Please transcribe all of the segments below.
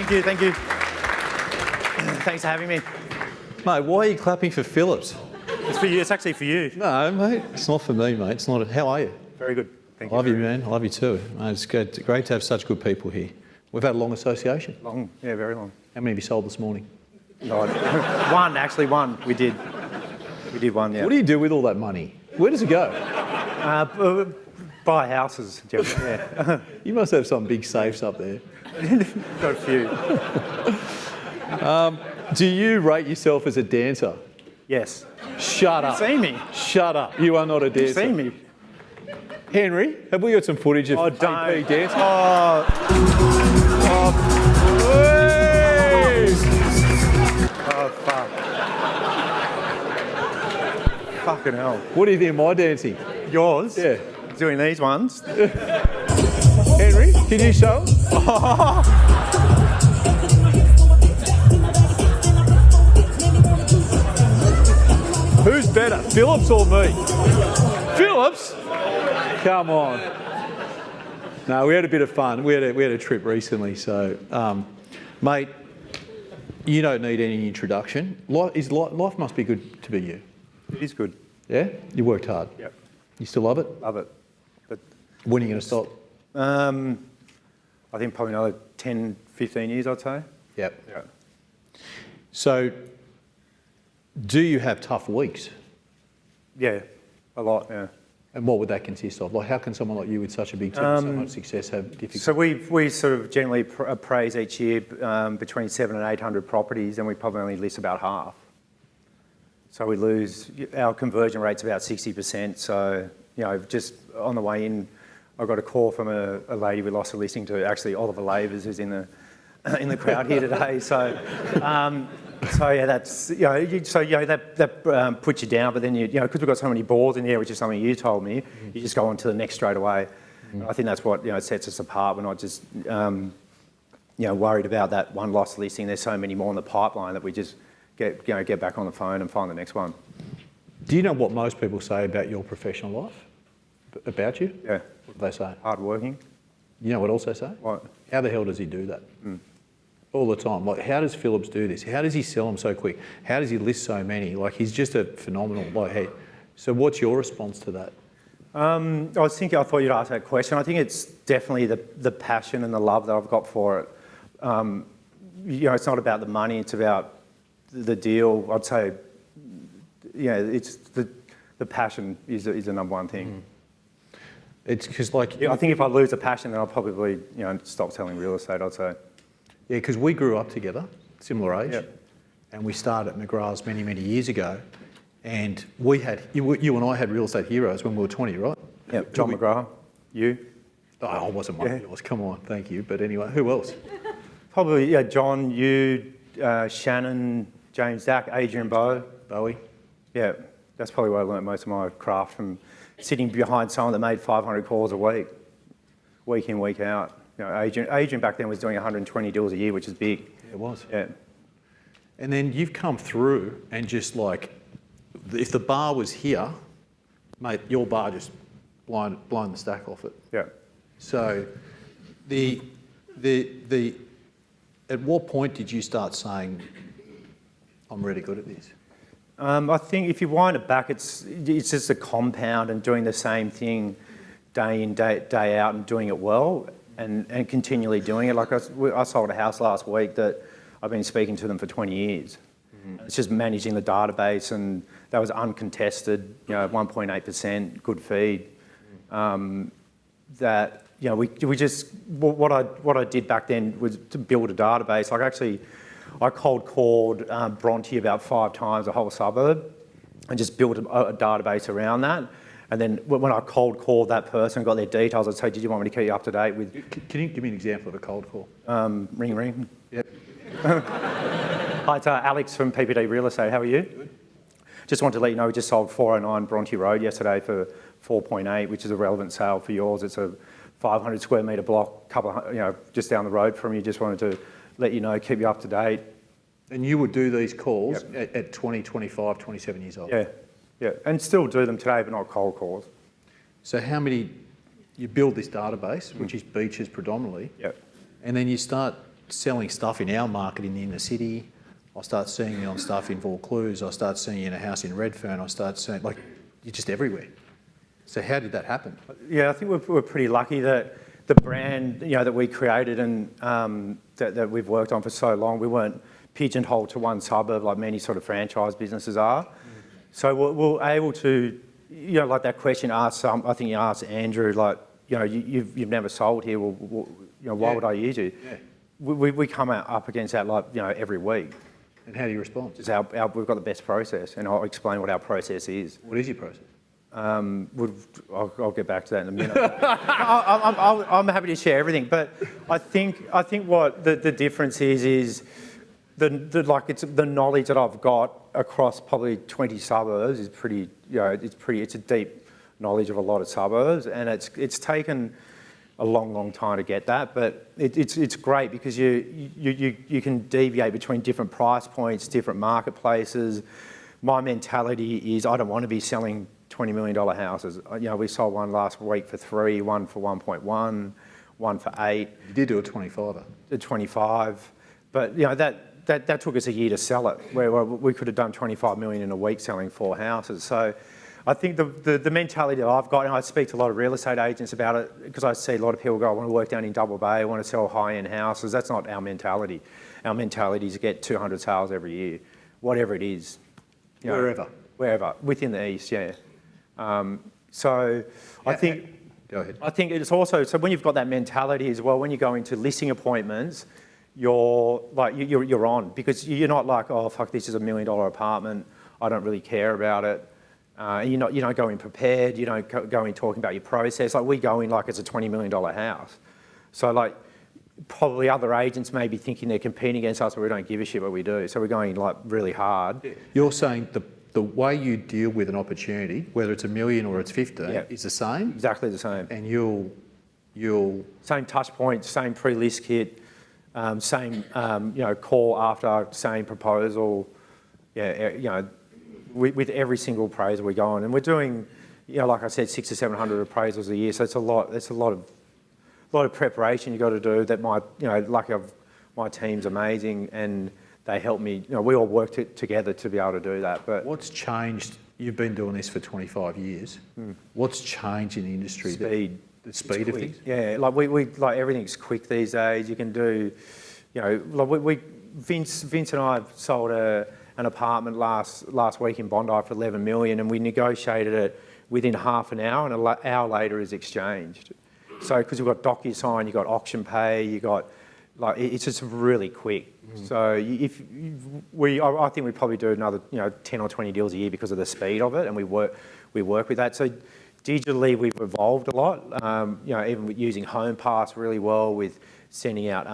Thank you, thank you. Thanks for having me. Mate, why are you clapping for Phillips? It's for you. It's actually for you. No, mate, it's not for me, mate. It's not. How are you? Very good. Thank you. Love you, man. I love you too. Mate, it's good. It's great to have such good people here. We've had a long association. Long, yeah, very long. How many have you sold this morning? No, one, actually, one. We did one, yeah. What do you do with all that money? Where does it go? Buy houses, Jeff. Yeah. You must have some big safes up there. Got a few. Do you rate yourself as a dancer? Yes. Shut up. You've seen me. Shut up. You are not a dancer. You've seen me. Henry, have we got some footage of AP dancing? Oh, fuck. Fucking hell. What do you think of my dancing? Yours? Yeah. Doing these ones. Henry, can you show? Who's better, Phillips or me? Phillips? Come on. No, we had a bit of fun. We had a trip recently, so, mate, you don't need any introduction. Life must be good to be you. It is good. Yeah? You worked hard. Yep. You still love it? Love it. But When are you going to stop? I think probably another 10, 15 years, I'd say. Yep. Yeah. So, do you have tough weeks? Yeah, a lot, yeah. And what would that consist of? Like, how can someone like you with such a big team, so much success, have difficulty? So we sort of generally appraise each year between 700 and 800 properties, and we probably only list about half. So we lose, our conversion rate's about 60%. So, you know, just on the way in, I got a call from a lady we lost a listing to, actually Oliver Lavers, who's in the crowd here today. So, so yeah, that's, you know, that puts you down, but then you know, because we've got so many balls in the air, which is something you told me, you just go on to the next straight away. I think that's what, you know, sets us apart. We're not just, you know, worried about that one lost listing. There's so many more in the pipeline that we just get back on the phone and find the next one. Do you know what most people say about your professional life? About you? Yeah. What do they say? Hard working. You know what else they say? What? How the hell does he do that? All the time. Like, how does Phillips do this? How does he sell them so quick? How does he list so many? Like, he's just a phenomenal, like, hey. So what's your response to that? I thought you'd ask that question. I think it's definitely the passion and the love that I've got for it. You know, it's not about the money, it's about the deal. I'd say, yeah, it's the passion is the number one thing. It's because, like... Yeah, I think if I lose the passion, then I'll probably, you know, stop selling real estate, I'd say. Yeah, because we grew up together, similar age, Yep. and we started at McGrath's many, many years ago, and we had, you and I had real estate heroes when we were 20, right? Yeah, John McGrath, you. Oh, I wasn't one of yours, come on, thank you. But anyway, who else? Probably, yeah, John, you, Shannon, James Dack, Adrian Bowie. Yeah, that's probably where I learnt most of my craft, from sitting behind someone that made 500 calls a week in, week out. You know, Adrian back then was doing 120 deals a year, which is big. Yeah, it was. Yeah. And then you've come through and just like, if the bar was here, mate, your bar just blown the stack off it. Yeah. So at what point did you start saying, I'm really good at this? I think if you wind it back, it's just a compound and doing the same thing day in, day out and doing it well and continually doing it. Like I sold a house last week that I've been speaking to them for 20 years. It's just managing the database, and that was uncontested, you know, 1.8% good feed. That, you know, we just, what I did back then was to build a database. Like I cold called Bronte about 5 times, the whole suburb, and just built a database around that. And then when I cold called that person, got their details, I'd say, did you want me to keep you up to date with... Can you give me an example of a cold call? Ring, ring. Yep. Hi, it's Alex from PPDRE Real Estate. How are you? Good. Just wanted to let you know we just sold 409 Bronte Road yesterday for 4.8, which is a relevant sale for yours. It's a 500 square metre block, just down the road from you. Just wanted to let you know, keep you up to date. And you would do these calls at 20, 25, 27 years old? Yeah, yeah, and still do them today, but not cold calls. So how many, you build this database, which is beaches predominantly, Yep. and then you start selling stuff in our market in the inner city. I start seeing you on stuff in Vaucluse. I start seeing you in a house in Redfern. I start seeing, like, you're just everywhere. So how did that happen? Yeah, I think we're pretty lucky that the brand, that we created and that we've worked on for so long, we weren't pigeonholed to one suburb like many sort of franchise businesses are. So we're able to, like that question asked, I think you asked Andrew, like, you've never sold here, well, why would I use you? Yeah. We come up against that, like, every week. And how do you respond? We've got the best process, and I'll explain what our process is. What is your process? I'll get back to that in a minute. I'm happy to share everything, but I think what the difference is the knowledge that I've got across probably 20 suburbs is pretty, it's a deep knowledge of a lot of suburbs, and it's taken a long time to get that, but it's great because you can deviate between different price points, different marketplaces. My mentality is I don't want to be selling $20 million houses. We sold one last week for 3, one for 1.1, one for 8. You did do a 25er. A 25, but that took us a year to sell it, where we could have done 25 million in a week selling 4 houses. So I think the mentality that I've got, and I speak to a lot of real estate agents about it, because I see a lot of people go, I want to work down in Double Bay, I want to sell high-end houses. That's not our mentality. Our mentality is to get 200 sales every year, whatever it is. Wherever, within the east, yeah. I think... Go ahead. I think it's also, so when you've got that mentality as well, when you go into listing appointments, you're on, because you're not like, oh, fuck, this is $1 million apartment, I don't really care about it. You don't go in prepared, you don't go in talking about your process. Like, we go in like it's a $20 million house. So like, probably other agents may be thinking they're competing against us, but we don't give a shit what we do. So we're going like really hard. You're saying the way you deal with an opportunity, whether it's $1 million or it's 50, is the same? Exactly the same. And you'll... Same touch points, same pre-list kit, same, call after, same proposal. With every single appraisal we go on. And we're doing, like I said, 600 or 700 appraisals a year. So it's a lot of preparation you got to do. That my team's amazing, and they help me. We all work together to be able to do that. But what's changed? You've been doing this for 25 years. What's changed in the industry? Speed. The speed of things. Yeah, like we everything's quick these days. You can do, like Vince and I sold an apartment last week in Bondi for 11 million, and we negotiated it within half an hour, and an hour later is exchanged. So because you've got DocuSign, you've got auction pay, you got, like, it's just really quick. So I think we probably do another 10 or 20 deals a year because of the speed of it, and we work with that. So digitally we've evolved a lot. Even with using HomePass really well, with sending out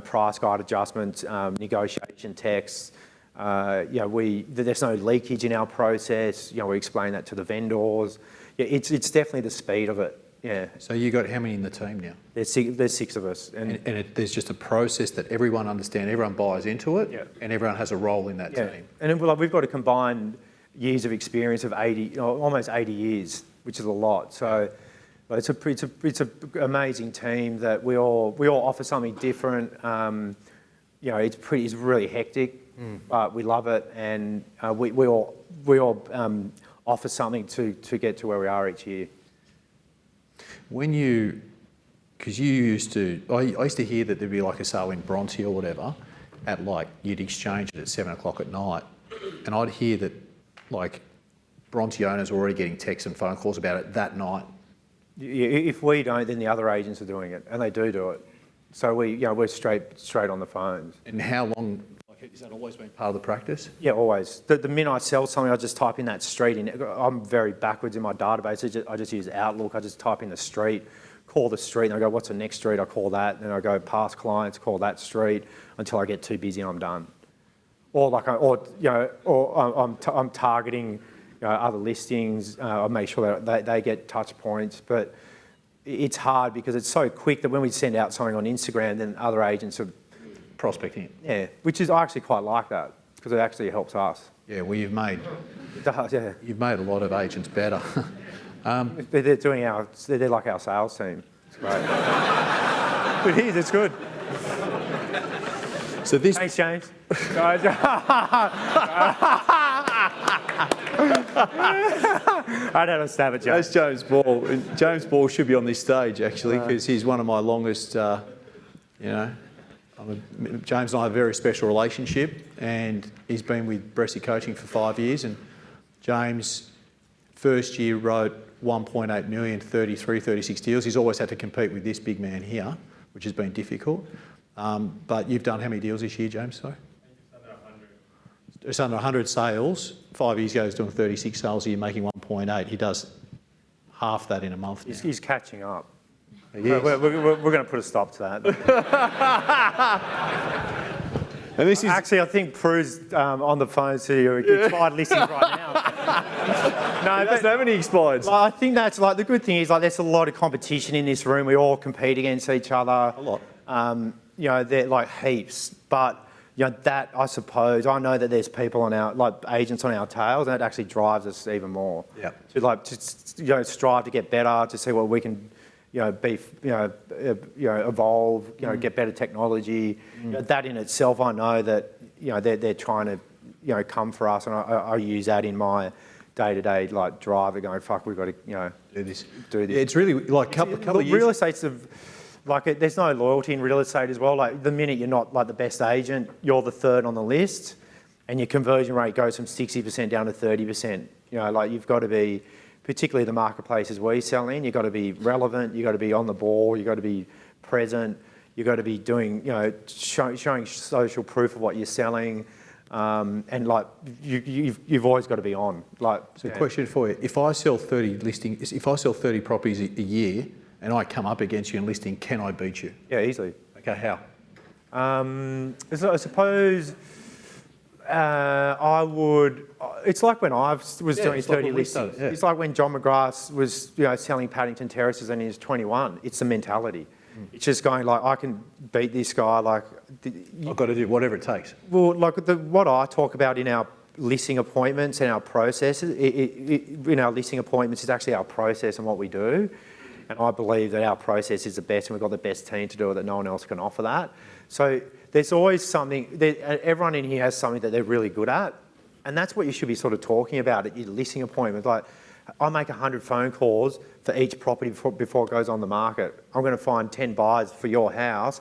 price guide adjustments, negotiation texts. There's no leakage in our process. We explain that to the vendors. Yeah, it's definitely the speed of it. Yeah. So you got how many in the team now? There's 6 of us, and there's just a process that everyone understands, everyone buys into it, and everyone has a role in that team. And then, we've got a combined years of experience of 80, almost 80 years, which is a lot. So it's an amazing team that we all offer something different. It's really hectic. But we love it, and we all offer something to get to where we are each year. Because you used to, I used to hear that there'd be like a sale in Bronte or whatever, at like, you'd exchange it at 7 o'clock at night, and I'd hear that like Bronte owners were already getting texts and phone calls about it that night. If we don't, then the other agents are doing it, and they do it. So we're straight on the phones. And how long? Has that always been part of the practice? Yeah, always. The minute I sell something, I just type in that street in. I'm very backwards in my database. I just use Outlook. I just type in the street, call the street, and I go, what's the next street? I call that. Then I go past clients, call that street until I get too busy and I'm done. Or I'm targeting other listings. I make sure that they get touch points. But it's hard because it's so quick that when we send out something on Instagram, then other agents are prospecting it. Yeah, I actually quite like that because it actually helps us. Yeah, well, you've made a lot of agents better. They're like our sales team. It's great. It is, it's good. So this. Thanks, James. I'd have a stab at James. That's James Ball. And James Ball should be on this stage actually because he's one of my longest. James and I have a very special relationship, and he's been with Bressy Coaching for 5 years. And James, first year wrote 1.8 million, 33, 36 deals. He's always had to compete with this big man here, which has been difficult. But you've done how many deals this year, James? Sorry. It's under 100 sales. 5 years ago, he was doing 36 sales a year, making 1.8. He does half that in a month now. He's catching up. Yes. We're going to put a stop to that. And this is Actually, I think Prue's on the phone to your expired listings right now. no, he doesn't have any expired. Well, I think that's like the good thing is like there's a lot of competition in this room. We all compete against each other. A lot. They're like heaps, but. That I suppose I know that there's people on our agents on our tails, and it actually drives us even more. Yeah. To strive to get better, to see what we can, evolve, get better technology. That in itself, I know that they're trying to, come for us, and I use that in my day-to-day drive of going, fuck, we've got to, do this. Do this. It's really like couple of years. Real estate's there's no loyalty in real estate as well. Like the minute you're not the best agent, you're the third on the list, and your conversion rate goes from 60% down to 30%. You've got to be, particularly the marketplaces we sell in, you've got to be relevant, you've got to be on the ball, you've got to be present, you've got to be doing, showing social proof of what you're selling, and you've always got to be on. Question for you: if I sell 30 listings, if I sell 30 properties a year, and I come up against you in listing, can I beat you? Yeah, easily. Okay, how? I suppose I would. It's like when I was doing 30 listings. Yeah. It's like when John McGrath was, selling Paddington Terraces and he was 21. It's the mentality. It's just going I can beat this guy. I've got to do whatever it takes. Well, what I talk about in our listing appointments and our processes, in our listing appointments is actually our process and what we do. And I believe that our process is the best, and we've got the best team to do it, that no one else can offer that. So there's always something, everyone in here has something that they're really good at, and that's what you should be sort of talking about at your listing appointment. I make 100 phone calls for each property before it goes on the market. I'm going to find 10 buyers for your house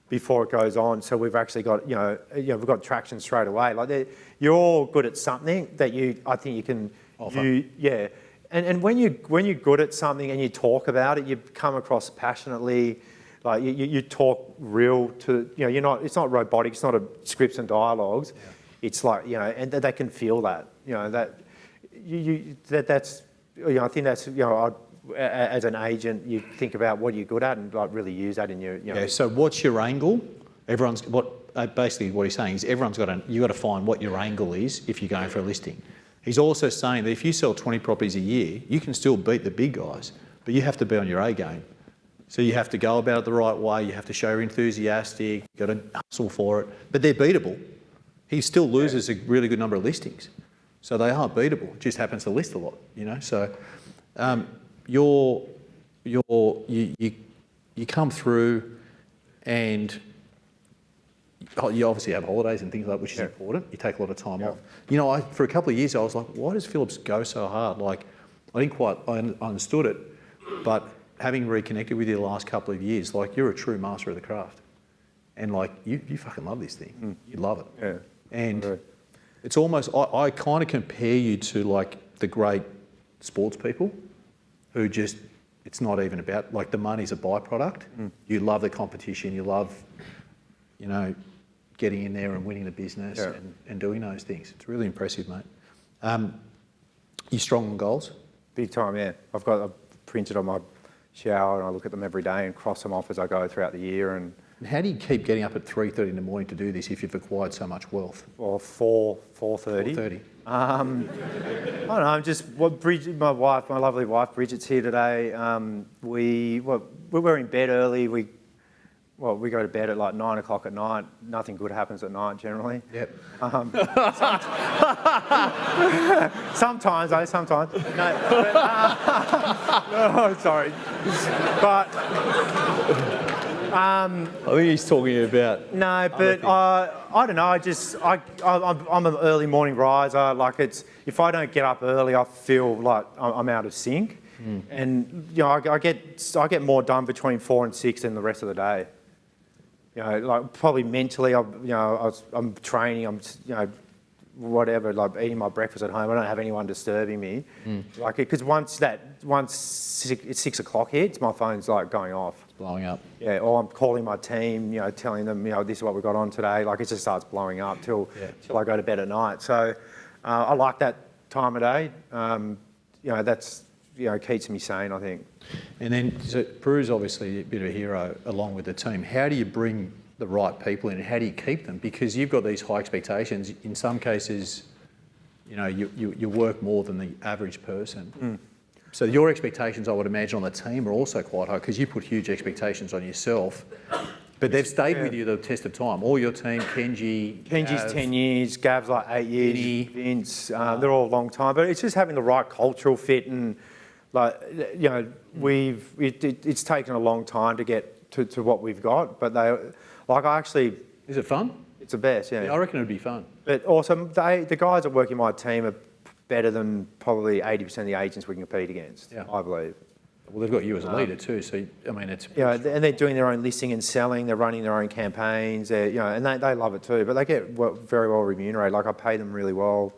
before it goes on, so we've actually got, we've got traction straight away. You're all good at something that I think you can offer. And when you're good at something and you talk about it, you come across passionately, you talk real to, you're not. It's not robotic. It's not a scripts and dialogues. Yeah. It's and they can feel that. That's. I think that's. As an agent, you think about what you're good at and really use that in your. Yeah. So what's your angle? Basically what he's saying is you got to find what your angle is if you're going for a listing. He's also saying that if you sell 20 properties a year, you can still beat the big guys, but you have to be on your A game. So you have to go about it the right way, you have to show you're enthusiastic, you've got to hustle for it, but they're beatable. He still loses a really good number of listings. So they are beatable, it just happens to list a lot, So you come through and you obviously have holidays and things like that, which is important. You take a lot of time off. For a couple of years, I was like, why does Phillips go so hard? I didn't quite understood it, but having reconnected with you the last couple of years, you're a true master of the craft. And you fucking love this thing. You love it. Yeah. And it's almost, I kind of compare you to the great sports people who just, it's not even about, the money's a byproduct. You love the competition, you love, getting in there and winning the business and doing those things. It's really impressive, mate. You strong on goals? Big time, yeah. I've printed on my shower and I look at them every day and cross them off as I go throughout the year. And how do you keep getting up at 3:30 in the morning to do this if you've acquired so much wealth? Or 4:30. 4:30. I don't know. I'm just Bridget, my lovely wife, Bridget's here today. We were in bed early. Well, we go to bed at like 9 o'clock at night. Nothing good happens at night generally. Yep. Sometimes, sometimes. No, but, no, sorry. But I think he's talking about. no, but I don't know. I'm an early morning riser. Like if I don't get up early, I feel like I'm out of sync. And I get more done between 4 and 6 than the rest of the day. Like probably mentally, I'm training. I'm whatever, like eating my breakfast at home. I don't have anyone disturbing me. Like because once it's 6 o'clock hits, my phone's like going off. It's blowing up. Yeah, or I'm calling my team, telling them, this is what we got on today. Like it just starts blowing up till I go to bed at night. So I like that time of day. That's keeps me sane, I think. And then, so Prew's obviously a bit of a hero along with the team. How do you bring the right people in and how do you keep them? Because you've got these high expectations. In some cases, you work more than the average person. So your expectations, I would imagine, on the team are also quite high because you put huge expectations on yourself. But they've stayed with you the test of time. All your team, Kenji's Gav, 10 years, Gav's like 8 years, Vince, they're all a long time. But it's just having the right cultural fit and it's taken a long time to get to what we've got. But Is it fun? It's the best, yeah. I reckon it'd be fun. But also, the guys that work in my team are better than probably 80% of the agents we can compete against, I believe. Well, they've got you as a leader too, so I mean, it's and they're doing their own listing and selling. They're running their own campaigns. And they love it too. But they get very well remunerated. Like I pay them really well.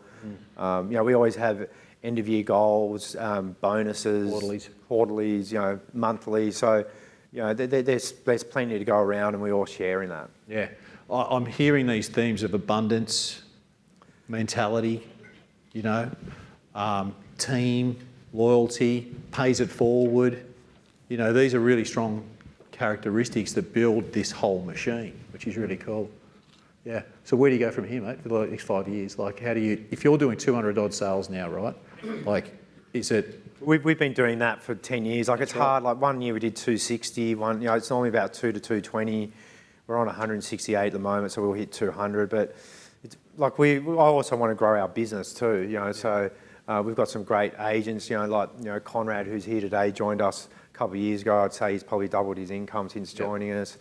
We always have end of year goals, bonuses, quarterlies, monthly. So there's plenty to go around, and we all share in that. Yeah, I'm hearing these themes of abundance, mentality, team, loyalty, pays it forward. These are really strong characteristics that build this whole machine, which is really cool. Yeah. So where do you go from here, mate, for the next 5 years? Like, how do you, if you're doing 200 odd sales now, right? Like, is it? We've been doing that for 10 years. Like, it's hard. Like, one year we did 260. It's normally about 2 to 220. We're on 168 at the moment, so we'll hit 200. But it's like I also want to grow our business too. So we've got some great agents. Like Conrad, who's here today, joined us a couple of years ago. I'd say he's probably doubled his income since joining us.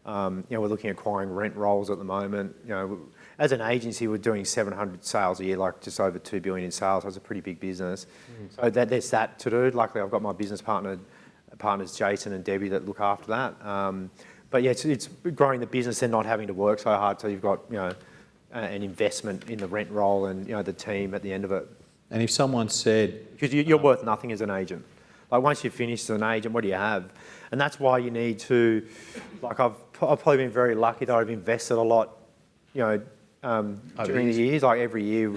We're looking at acquiring rent rolls at the moment. As an agency, we're doing 700 sales a year, like just over 2 billion in sales. So it's a pretty big business. So there's that to do. Luckily, I've got my business partners Jason and Debbie that look after that. But yeah, it's growing the business and not having to work so hard. So you've got an investment in the rent roll and the team at the end of it. And if someone said, because you're worth nothing as an agent. Like once you've finished as an agent, what do you have? And that's why you need to, like I've probably been very lucky that I've invested a lot, during the years. Like every year,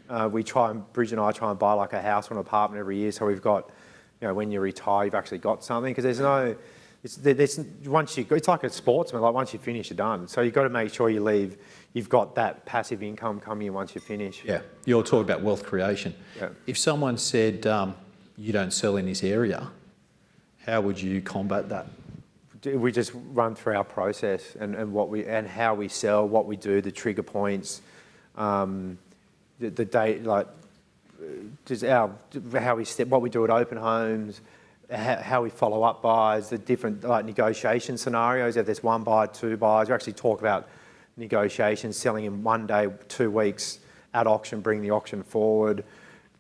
Bridget and I try and buy like a house or an apartment every year. So we've got, when you retire, you've actually got something. Because it's like a sportsman. Like once you finish, you're done. So you've got to make sure you've got that passive income coming in once you finish. Yeah, you're talking about wealth creation. Yeah. If someone said you don't sell in this area, how would you combat that? We just run through our process and how we sell, what we do, the trigger points, the date, like just how we step, what we do at open homes, how we follow up buys, the different like negotiation scenarios. If there's 1 buy, 2 buys, we actually talk about negotiations, selling in 1 day, 2 weeks at auction, bring the auction forward,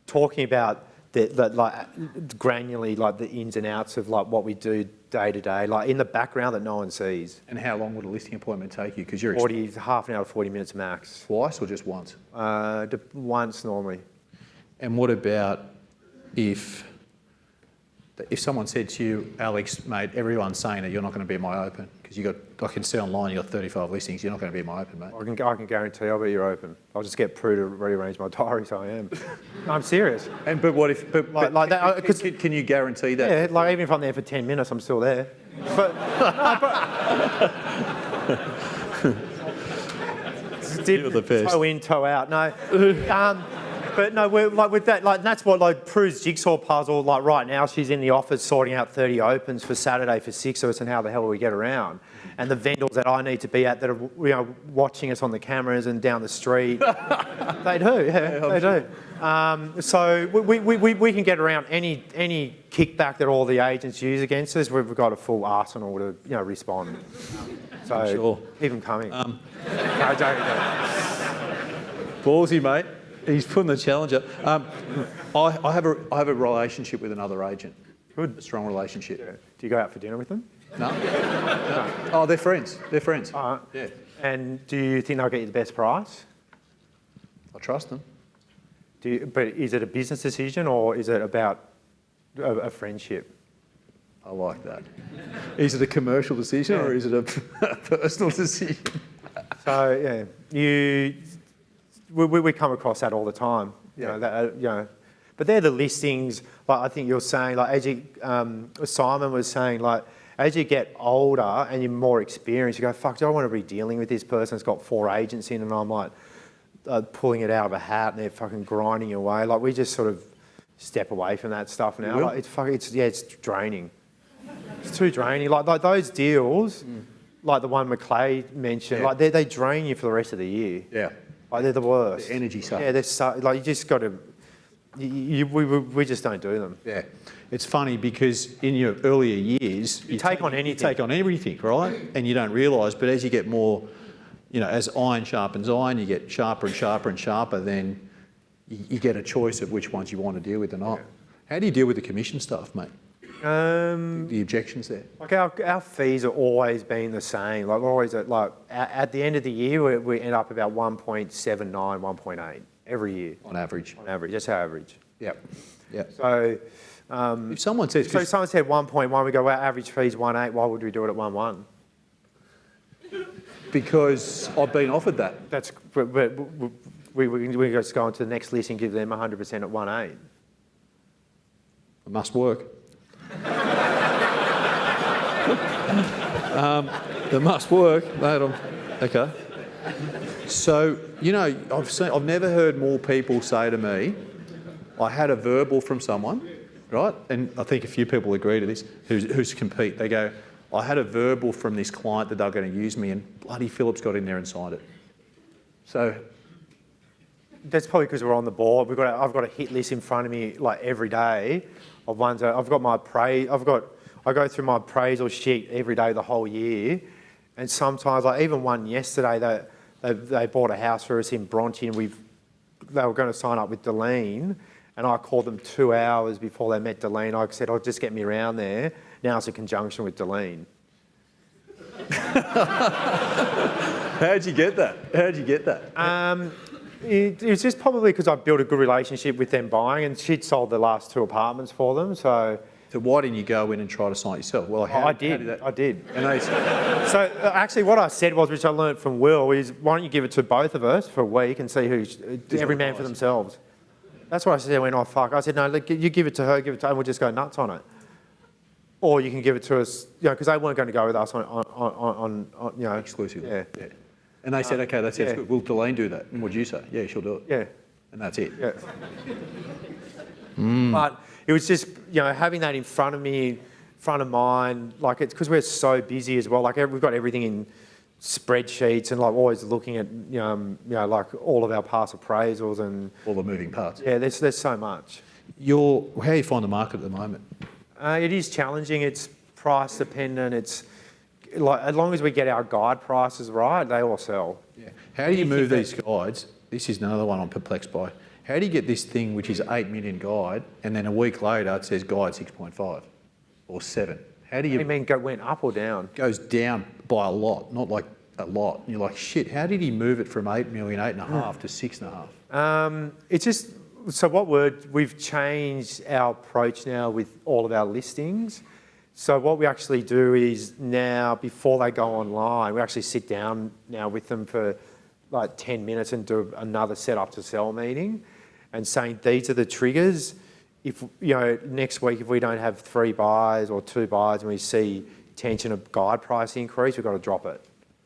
talking about granularly like the ins and outs of like what we do day to day, like in the background that no one sees. And how long would a listing appointment take you? Because you're half an hour, 40 minutes max. Twice or just once? Once normally. And what about if someone said to you, Alex, mate, everyone's saying that you're not going to be at my open because I can see online you've got 35 listings, you're not going to be at my open, mate. I can guarantee I'll be your open. I'll just get Prue to rearrange my diary, so I am. No, I'm serious. But what if? Can you guarantee that? Yeah, like even if I'm there for 10 minutes, I'm still there. You're the best. Toe in, toe out. No. But no, we're like with that, like that's what like Prue's jigsaw puzzle. Like right now, she's in the office sorting out 30 opens for Saturday for 6 of us, and how the hell will we get around? And the vendors that I need to be at that are watching us on the cameras and down the street, they do, they do. So we can get around any kickback that all the agents use against us. We've got a full arsenal to respond. So Sure. keep them coming. Ballsy, mate. He's putting the challenge up. I have a relationship with another agent. Good. A strong relationship. Yeah. Do you go out for dinner with them? No? No. Oh, they're friends. They're friends. Yeah. And do you think they'll get you the best price? I trust them. But is it a business decision or is it about a friendship? I like that. Is it a commercial decision or is it a personal decision? So yeah, we come across that all the time. But they're the listings. Like I think you're saying, like as you, Simon was saying, like as you get older and you're more experienced, you go, fuck, do I want to be dealing with this person that's got 4 agents in, and I'm like pulling it out of a hat and they're fucking grinding away. Like we just sort of step away from that stuff now. Like, it's draining. It's too draining. Like those deals, like the one McClay mentioned, like they drain you for the rest of the year. Yeah. Like they're the worst. The energy suck. Yeah, they're like you just got to. We just don't do them. Yeah. It's funny because in your earlier years, you take on anything. You take on everything, right? And you don't realise, but as you get more, as iron sharpens iron, you get sharper and sharper and sharper, then you get a choice of which ones you want to deal with or not. Yeah. How do you deal with the commission stuff, mate? The objections there. Like our fees are always been the same. Like always at the end of the year, we end up about 1.79, 1.8 every year. On average. On average, that's our average. Yep. Yep. So if someone says... So someone said 1.1, we go, our average fee is 1.8, why would we do it at 1.1? Because I've been offered that. That's, but we just go on to the next list and give them 100% at 1.8. It must work. It must work, mate. Okay. So, I've never heard more people say to me, I had a verbal from someone, right? And I think a few people agree to this, who's compete. They go, I had a verbal from this client that they're going to use me, and bloody Phillips got in there and signed it. So... That's probably because we're on the board. I've got a hit list in front of me like every day of ones that I've got my I go through my appraisal sheet every day the whole year, and sometimes like even one yesterday they bought a house for us in Bronte, and they were going to sign up with Deleen, and I called them 2 hours before they met Deleen. I said, "Oh, just get me around there." Now it's a conjunction with Deleen. How'd you get that? It was just probably because I built a good relationship with them buying, and she'd sold the last 2 apartments for them. So why didn't you go in and try to sign it yourself? Well, I did. And so actually, what I said was, which I learned from Will, is why don't you give it to both of us for a week and see who's every man for themselves. That's what I said. I went, oh fuck. I said, no, look, you give it to her, and we'll just go nuts on it. Or you can give it to us, because they weren't going to go with us on exclusively. Yeah. And they said, okay, that sounds good. Will Deleen do that? And what'd you say? Yeah, she'll do it. Yeah. And that's it. Yeah. But it was just, having that in front of me, front of mind, like it's because we're so busy as well. Like we've got everything in spreadsheets and like always looking at, like all of our past appraisals and... all the moving parts. Yeah, there's so much. How do you find the market at the moment? It is challenging. It's price dependent. It's... like as long as we get our guide prices right, they all sell. Yeah. How do you move these guides? This is another one I'm perplexed by. How do you get this thing, which is 8 million guide, and then a week later it says guide 6.5 or 7? How do you... What do you mean went up or down? Goes down by a lot, not like a lot. And you're like, shit, how did he move it from 8 million, 8.5 to 6.5? It's just... So we've changed our approach now with all of our listings. So what we actually do is now, before they go online, we actually sit down now with them for like 10 minutes and do another set up to sell meeting and saying, these are the triggers. If, next week, if we don't have 3 buys or 2 buys and we see tension of guide price increase, we've got to drop it.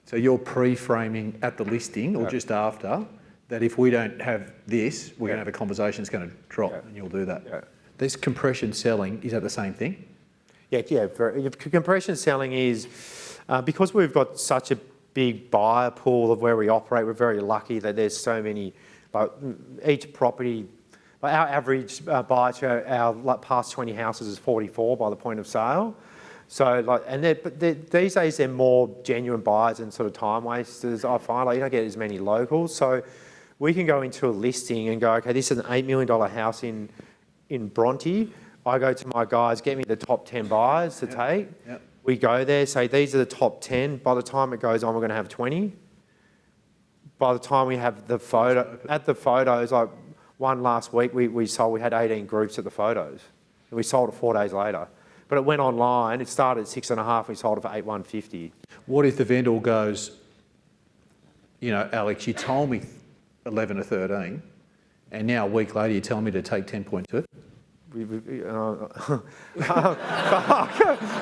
So you're pre-framing at the listing or just after that if we don't have this, we're going to have a conversation that's going to drop, Yeah. and you'll do that. Yeah. This compression selling, is that the same thing? Yeah. Compression selling is, because we've got such a big buyer pool of where we operate, we're very lucky that there's so many, like each property, like our average buyer to our past 20 houses is 44 by the point of sale. So these days they're more genuine buyers and sort of time wasters. I find like you don't get as many locals. So we can go into a listing and go, okay, this is an $8 million house in Bronte. I go to my guys, get me the top 10 buyers to take. Yep. We go there, say these are the top 10. By the time it goes on, we're going to have 20. By the time we have the photos, like one last week we had 18 groups at the photos. And we sold it 4 days later. But it went online, it started at 6.5, we sold it for 8,150. What if the vendor goes, you know, Alex, you told me 11 or 13, and now a week later you're telling me to take 10.2?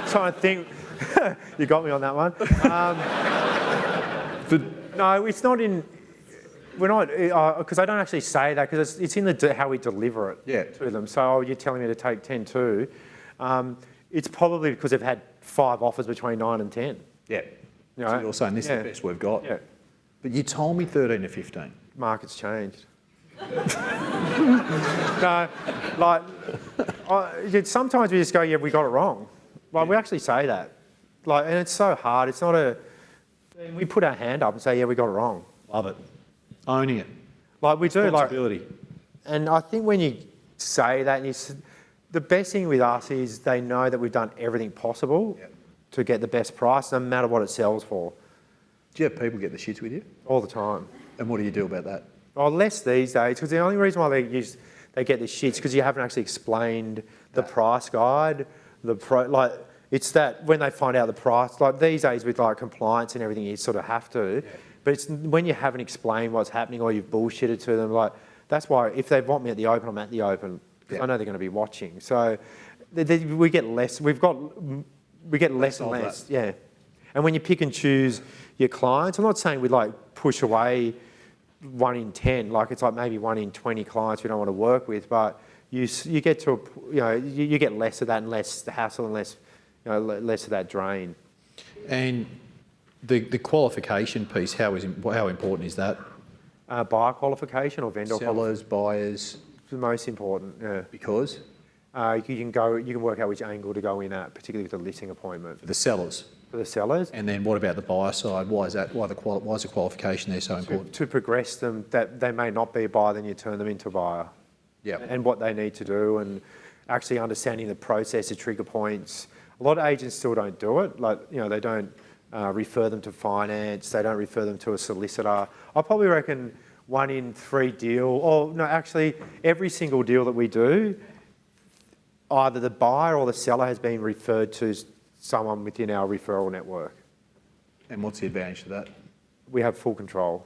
Trying to think. You got me on that one. No, it's not in. We're not, because I don't actually say that, because it's in how we deliver it to them. So you're telling me to take 10.2. It's probably because they've had 5 offers between 9 and 10. Yeah. You know? So you're saying this is the best we've got. Yeah. But you told me 13 to 15. Market's changed. No, like, sometimes we just go, yeah, we got it wrong. Like, we actually say that. Like, and it's so hard. It's not we put our hand up and say, yeah, we got it wrong. Love it. Owning it. Like, we do. Responsibility. And I think when you say that, the best thing with us is they know that we've done everything possible to get the best price, no matter what it sells for. Do you have people get the shits with you? All the time. And what do you do about that? Oh, less these days, because the only reason why they get the shits because you haven't actually explained the price guide, it's that when they find out the price, like these days with like compliance and everything, you sort of have to. Yeah. But it's when you haven't explained what's happening or you've bullshitted to them, like that's why if they want me at the open, I'm at the open because I know they're going to be watching. So we get less. We get less and less. Yeah. And when you pick and choose your clients, I'm not saying we like push away 1 in 10, like it's like maybe 1 in 20 clients we don't want to work with, but you get to you get less of that and less hassle and less less of that drain. And the qualification piece, how important is that? Buyer qualification or vendor Sellers, buyers. It's the most important. Yeah. Because you can work out which angle to go in at, particularly with the listing appointment. For the sellers. For the sellers. And then what about the buyer side? Why is that? Why is the qualification there so important? To progress them, that they may not be a buyer, then you turn them into a buyer. Yeah. And what they need to do, and actually understanding the process, the trigger points. A lot of agents still don't do it. Like they don't refer them to finance. They don't refer them to a solicitor. I probably reckon 1 in 3 deal, or no, actually every single deal that we do, either the buyer or the seller has been referred to someone within our referral network. And what's the advantage to that? We have full control.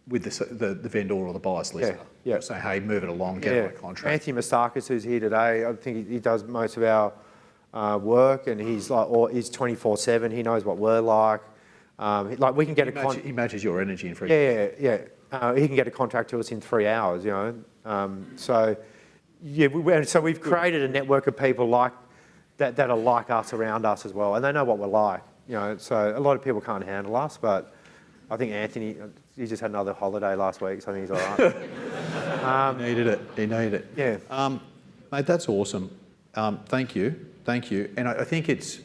With the vendor or the buyer solicitor? Yeah. Say, hey, move it along, get it on a contract. Anthony Mastakis, who's here today, I think he does most of our work, and he's 24/7. He knows what we're like. Like we can get he matches your energy and frequency. Yeah. He can get a contract to us in 3 hours. So we've created a network of people like that are like us around us as well, and they know what we're like. So a lot of people can't handle us, but I think Anthony, he just had another holiday last week, so I think he's all right. He needed it. Yeah. Mate, that's awesome. Thank you. And I think it's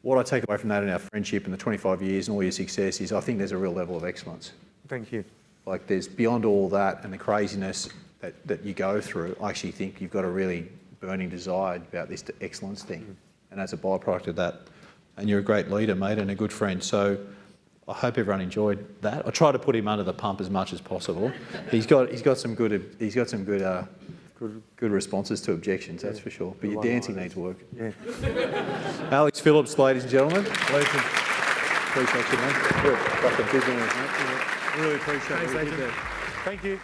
what I take away from that in our friendship and the 25 years and all your success is I think there's a real level of excellence. Thank you. Like there's beyond all that and the craziness that you go through, I actually think you've got a really burning desire about this excellence thing. And as a byproduct of that, and you're a great leader, mate, and a good friend. So I hope everyone enjoyed that. I try to put him under the pump as much as possible. He's got some good responses to objections, that's for sure. But your dancing needs work. Yeah. Alex Phillips, ladies and gentlemen. Legend. Appreciate you, mate. Got the big ones, mate. Really appreciate it. Thank you.